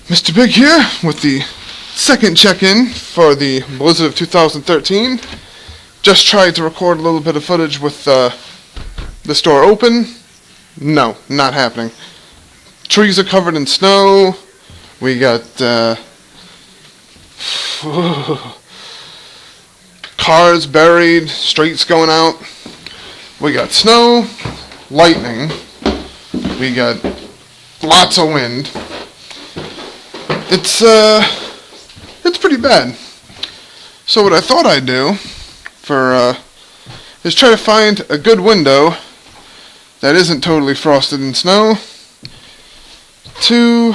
Mr. Big here with the second check-in for the Blizzard of 2013. Just tried to record a little bit of footage with the store open. No, not happening. Trees are covered in snow. We got cars buried, streets going out. We got snow, lightning. We got lots of wind. It's pretty bad. So what I thought I'd do is try to find a good window that isn't totally frosted in snow to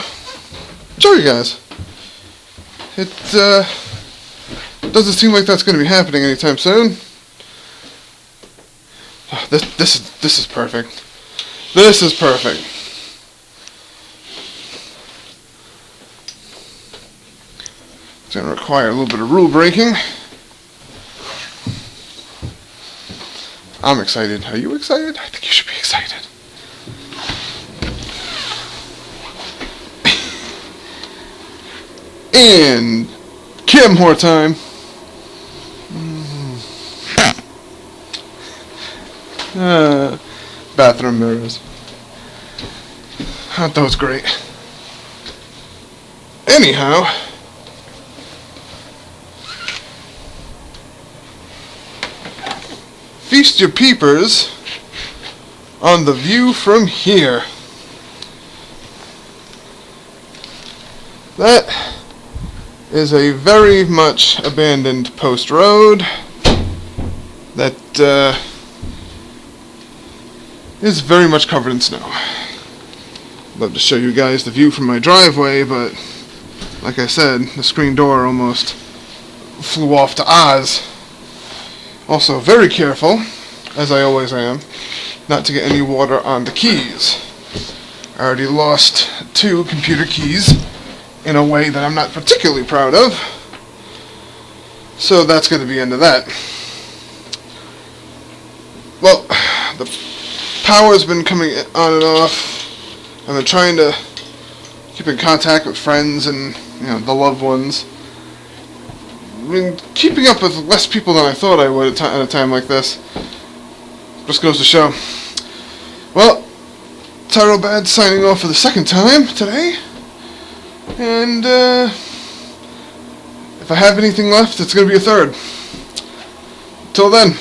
show you guys. It doesn't seem like that's going to be happening anytime soon. This is perfect. This is perfect. It's going to require a little bit of rule breaking. I'm excited. Are you excited? I think you should be excited. And Kim time. Bathroom mirrors. Aren't those great? Anyhow, feast your peepers on the view from here. That is a very much abandoned post road that is very much covered in snow. I'd love to show you guys the view from my driveway, but like I said, the screen door almost flew off to Oz. Also, very careful, as I always am, not to get any water on the keys. I already lost 2 computer keys in a way that I'm not particularly proud of. So that's going to be the end of that. Well, the power's been coming on and off. I've been trying to keep in contact with friends and, the loved ones. I've been keeping up with less people than I thought I would at a time like this. Just goes to show. Well, Tyro Bad signing off for the second time today. And if I have anything left, it's going to be a third. Till then.